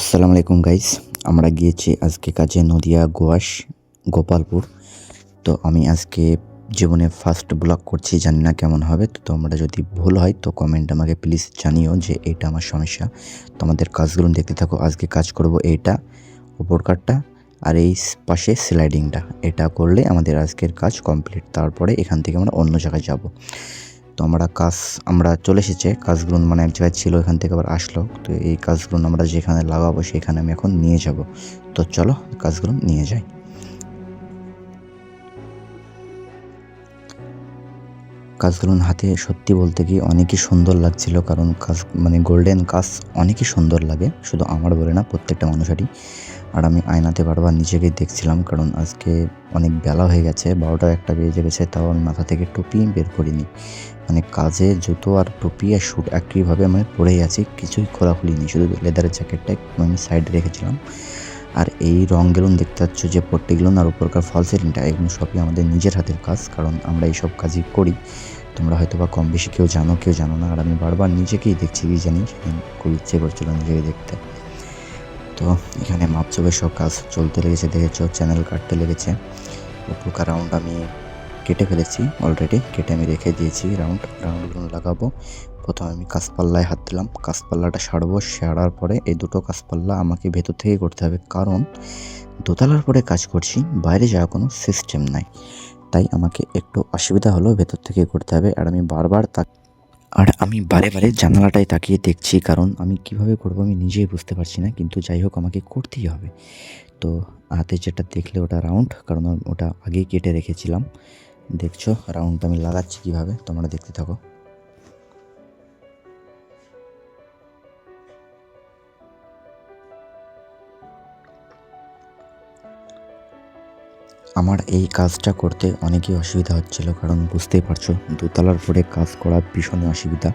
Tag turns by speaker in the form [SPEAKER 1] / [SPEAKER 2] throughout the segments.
[SPEAKER 1] আসসালামু আলাইকুম গাইস। আমরা গিয়েছি আজকে কাজে নদিয়া গোয়াস গোপালপুর। তো আমি আজকে জীবনে ফার্স্ট ব্লগ করছি, জানি না কেমন হবে। তো তোমরা যদি ভুল হয় তো কমেন্ট আমাকে প্লিজ জানিও যে এটা আমার সমস্যা। তোমাদের কাজগুলো দেখতে থাকো। আজকে কাজ করব এইটা, উপর কাটটা আর এই পাশে স্লাইডিংটা। এটা করলে আমাদের আজকের কাজ কমপ্লিট। তারপরে এখান থেকে আমরা অন্য জায়গায় যাব। তো আমরা চলে এসেছে কাজগুলো, মানে এক জায়গায় ছিল, এখান থেকে আবার আসলো। তো এই কাজগুলো আমরা যেখানে লাগাবো সেখানে আমি এখন নিয়ে যাব। তো চলো কাজগুলো নিয়ে যাই। কাজগুলো হাতে সত্যি বলতে কি অনেকই সুন্দর লাগছিল, কারণ কাজ মানে গোল্ডেন কাজ অনেকই সুন্দর লাগে, শুধু আমার বলে না, প্রত্যেকটা মানুষেরই। আর আমি আয়নাতে বারবার নিজেকেই দেখছিলাম, কারণ আজকে অনেক বেলা হয়ে গেছে, 12টা 1টা বেজে গেছে, তাও আমি মাথা থেকে টুপি বের করিনি। মানে কাজে জুতো আর টুপি আর শ্যুট একইভাবে আমি পরেই আছি, কিছুই খোলাখুলিনি, শুধু লেদারের জ্যাকেটটা আমি সাইডে রেখেছিলাম। আর এই রঙগুলো দেখতে পাচ্ছ যে পট্টিগুলো আর উপরকার ফল সিলিংটা, এগুলো সবই আমাদের নিজের হাতের কাজ, কারণ আমরা এইসব কাজই করি। তোমরা হয়তো বা কম বেশি কেউ জানো কেউ জানো না। আর আমি বারবার নিজেকেই দেখছি, কি জানি খুব ইচ্ছে করছিল নিজেকে দেখতে। তো এখানে মাপচোপের সব কাজ চলতে লেগেছে, দেখেছো চ্যানেল কাটতে লেগেছে। উপরকার রাউন্ড আমি কেটে ফেলেছি অলরেডি, কেটে আমি রেখে দিয়েছি। রাউন্ডগুলো লাগাবো। প্রথমে আমি কাঁচপাল্লায় হাত দিলাম, কাঁচপাল্লাটা সারার পরে এই দুটো কাঁচপাল্লা আমাকে ভেতর থেকে করতে হবে, কারণ দোতলার পরে কাজ করছি, বাইরে যাওয়ার কোনো সিস্টেম নাই, তাই আমাকে একটু অসুবিধা হলো, ভেতর থেকে করতে হবে। আর আমি বারে বারে জানালাটায় তাকিয়ে দেখছি, কারণ আমি কিভাবে করব আমি নিজেই বুঝতে পারছি না, কিন্তু যাই হোক আমাকে করতেই হবে। তো হাতে যেটা দেখলে ওটা রাউন্ড, কারণ ওটা আগেই কেটে রেখেছিলাম। দেখছো রাউন্ডটা আমি লাগাচ্ছি কিভাবে, তোমরা দেখতে থাকো। আমার এই কাজটা করতে অনেকই অসুবিধা হচ্ছিল, কারণ বুঝতেই পারছো দোতলার পরে কাজ করা ভীষণই অসুবিধা।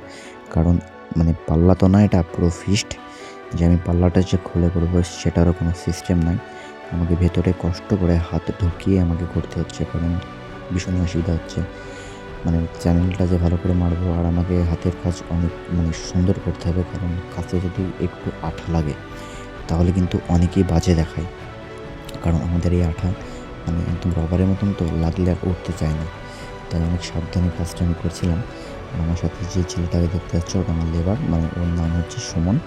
[SPEAKER 1] কারণ মানে পাল্লা তো না, এটা পুরো ফিক্সড, যে আমি পাল্লাটা যে খুলে করবো সেটারও কোনো সিস্টেম নাই। আমাকে ভেতরে কষ্ট করে হাত ঢুকিয়ে আমাকে করতে হচ্ছে, কারণ ভীষণই অসুবিধা হচ্ছে। মানে চ্যানেলটা যে ভালো করে মারবো, আর আমাকে হাতের কাজ অনেক মানে সুন্দর করতে হবে, কারণ কাছে যদি একটু আঠা লাগে তাহলে কিন্তু অনেকেই বাজে দেখায়। কারণ আমাদের এই আঠা মানে একদম রবারের মতন, তো লাগলে আর উঠতে চায় না, তাই অনেক সাবধানে কাজটা আমি করছিলাম। আর আমার সাথে যে ছেলেটাকে দেখতে যাচ্ছে ওটা আমার লেবার, মানে ওর নাম হচ্ছে সুমন।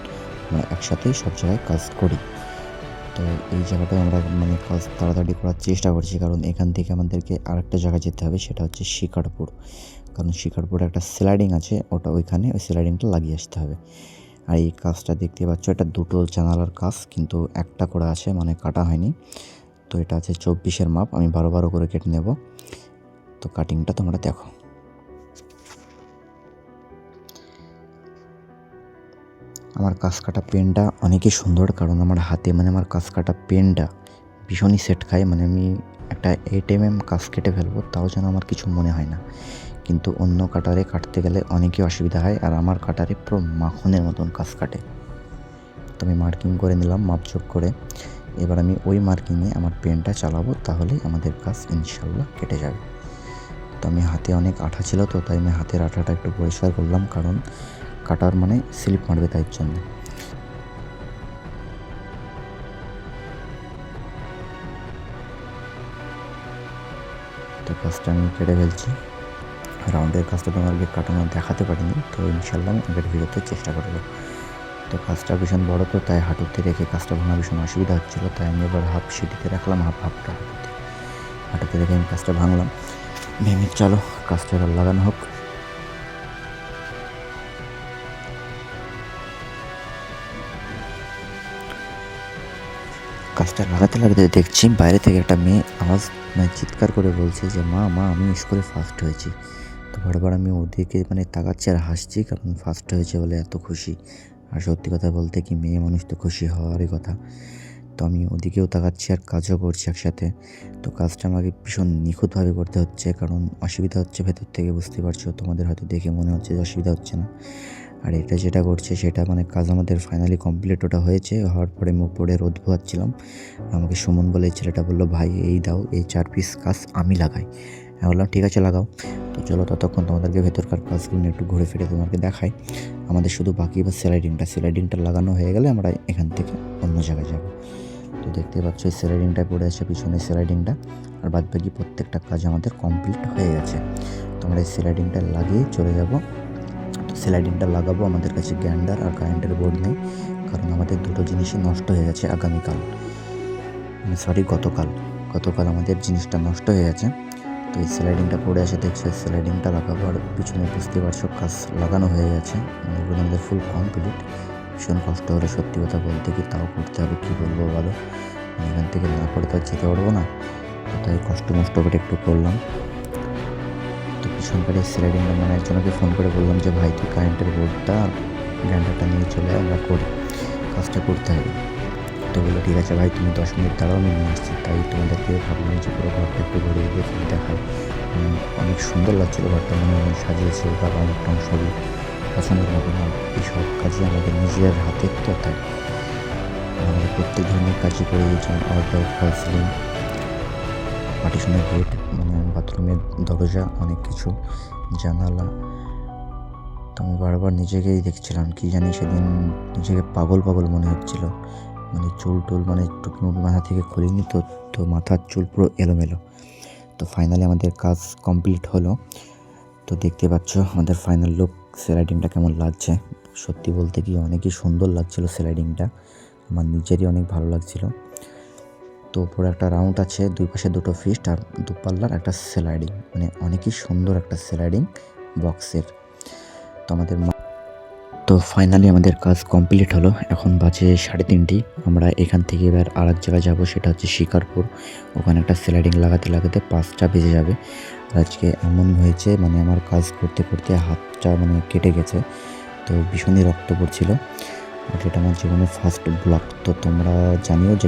[SPEAKER 1] আমরা একসাথেই সব জায়গায় কাজ করি। তো এই জায়গাটায় আমরা মানে কাজ তাড়াতাড়ি করার চেষ্টা করছি, কারণ এখান থেকে আমাদেরকে আরেকটা জায়গায় যেতে হবে, সেটা হচ্ছে শিকারপুর। কারণ শিকারপুরে একটা স্লাইডিং আছে, ওইখানে ওই স্লাইডিংটা লাগিয়ে আসতে হবে। আর এই কাজটা দেখতে পাচ্ছ, এটা দুটো জানালার কাজ, কিন্তু একটা করা আছে, মানে কাটা হয়নি। তো এটা আছে 24-এর মাপ, আমি 12 করে কেটে নেব। তো কাটিংটা তোমরা দেখো। আমার কাজ কাটা পেনটা অনেকই সুন্দর, কারণ আমার হাতে মানে আমার কাজ কাটা পেনটা ভীষণই সেট খায়। মানে আমি একটা 8mm কাজ কেটে ফেলবো, তাও যেন আমার কিছু মনে হয় না। কিন্তু অন্য কাটারে কাটতে গেলে অনেকই অসুবিধা হয়, আর আমার কাটারে পুরো মাখনের মতন কাজ কাটে। তো আমি মার্কিং করে নিলাম মাপঝোপ করে। এবার আমি ওই মার্কিংয়ে আমার পেনটা চালাবো, তাহলেই আমাদের কাজ ইনশাল্লাহ কেটে যাবে। তো আমি হাতে অনেক আঠা ছিল, তো তাই আমি হাতের আঠাটা একটু পরিষ্কার করলাম, কারণ কাটার মানে স্লিপ মারবে তাই জন্য। তো কাজটা আমি কেটে ফেলছি। রাউন্ডের কাজটা তোমাকে কাটানো দেখাতে পারিনি, তো ইনশাল্লাহ আমি আগের ভিডিওতে চেষ্টা করবো। তো কাজটা ভীষণ বড়, তো তাই হাঁটুতে রেখে কাজটা ভাঙা ভীষণ অসুবিধা হচ্ছিলো, তাই আমি এবার হাফ সিটিতে রাখলাম, হাফটা হাঁটুতে রেখে আমি কাজটা ভাঙলাম। ভেঙে চলো কাজটা এবার লাগানো হোক। কাজটা লাগাতে লাগাতে দেখছি বাইরে থেকে একটা মেয়ে আওয়াজ মানে চিৎকার করে বলছে যে মা মা আমি স্কুলে ফার্স্ট হয়েছি। তো বারবার আমি ওদিকে মানে তাকাচ্ছি আর হাসছি, কারণ ফার্স্ট হয়েছে বলে এত খুশি। আর সত্যি কথা বলতে কি, মেয়ে মানুষ তো খুশি হওয়ারই কথা। তো আমি ওদিকেও তাকাচ্ছি আর কাজও করছি একসাথে। তো কাজটা আমাকে ভীষণ নিখুঁতভাবে করতে হচ্ছে, কারণ অসুবিধা হচ্ছে ভেতর থেকে, বুঝতে পারছো। তোমাদের হয়তো দেখে মনে হচ্ছে যে অসুবিধা হচ্ছে না। আর এটা যেটা করছে সেটা মানে কাজ আমাদের ফাইনালি কমপ্লিট ওটা হয়েছে। হওয়ার পরে মুখ পড়ে রোদ পোহাচ্ছিলাম, আমাকে সুমন বলে ছেলেটা বললো ভাই এই দাও, এই 4 পিস কাজ আমি লাগাই। আমি বললাম ঠিক আছে লাগাও। তো চলো ততক্ষণ তোমাদেরকে ভেতরকার কাজগুলো একটু ঘুরে ফিরে তোমাকে দেখাই। আমাদের শুধু বাকি বা স্লাইডিংটা লাগানো হয়ে গেলে আমরা এখান থেকে অন্য জায়গায় যাব। তো দেখতে পাচ্ছ এই স্লাইডিংটা পড়ে আছে পিছনে স্লাইডিংটা, আর বাদ বাকি প্রত্যেকটা কাজ আমাদের কমপ্লিট হয়ে গেছে। তো আমরা এই স্লাইডিংটা লাগিয়ে চলে যাব। তো স্লাইডিংটা লাগাবো, আমাদের কাছে গ্রাইন্ডার আর কারেন্টের বোর্ড নেই, কারণ আমাদের দুটো জিনিসই নষ্ট হয়ে গেছে গতকাল আমাদের জিনিসটা নষ্ট হয়ে গেছে। তো এই স্লাইডিংটা পড়ে আছে, দেখছো স্লাইডিংটা লাগাবো, আর পিছনে বুঝতে পারছো কাজ লাগানো হয়ে গেছে, মানে এগুলো আমাদের ফুল কমপ্লিট। ভীষণ কষ্ট হলো সত্যি কথা বলতে, কি তাও করতে হবে, কী বলবো বলো, এখান থেকে না করে তো আর যেতে পারবো না, তো তাই কষ্ট করে একটু করলাম। তো পিছনকার এই স্লাইডিংটা মানে একজনকে ফোন করে বললাম যে ভাই তুই কারেন্টের বোর্ডটা গ্রাইন্ডারটা নিয়ে চলে আমরা করি, কাজটা করতে হবে। তো বললো ঠিক আছে ভাই তুমি 10 মিনিট দাঁড়াও, আমি নিয়ে আসছি। তাই তোমাদেরকে ভাবলাম যে পুরো ঘরটা একটু ঘুরে দেখাই। অনেক সুন্দর লাগছিলো ঘরটা, মানে সাজিয়েছে বা রং টং সবই পছন্দের মতো। এইসব কাজে আমাদের নিজের হাতের তো, তাই আমাদের প্রত্যেক ধরনের কাজই করে দিয়েছে। আউটডোর ফল সিলিং, পার্টিশনের গেট, মানে বাথরুমের দরজা, অনেক কিছু জানালা। তো আমি বারবার নিজেকেই দেখছিলাম, কি জানি সেদিন নিজেকে পাগল মনে হচ্ছিল, মানে চুল টুল মানে টুপি মুপি মাথা থেকে খুলিনি তো, তো মাথার চুল পুরো এলোমেলো। তো ফাইনালি আমাদের কাজ কমপ্লিট হলো। তো দেখতে পাচ্ছ আমাদের ফাইনাল লুক, স্লাইডিংটা কেমন লাগছে। সত্যি বলতে কি অনেকই সুন্দর লাগছিল স্লাইডিংটা, আমার নিজেরই অনেক ভালো লাগছিল। তো উপরে একটা রাউন্ড আছে, দুই পাশে দুটো ফিস্ট আর দুপাল্লার একটা স্লাইডিং, মানে অনেকই সুন্দর একটা স্লাইডিং বক্সের। তো ফাইনালি আমাদের কাজ কমপ্লিট হলো। এখন বাজে 3:30। আমরা এখান থেকে এবার আর এক জায়গায় যাবো, সেটা হচ্ছে শিকারপুর। ওখানে একটা স্লাইডিং লাগাতে 5টা বেজে যাবে। আজকে এমন হয়েছে, মানে আমার কাজ করতে হাতটা মানে কেটে গেছে, তো ভীষণই রক্ত পড়ছিল। আর এটা আমার জীবনের ফার্স্ট ব্লগ। তো তোমরা জানিও যে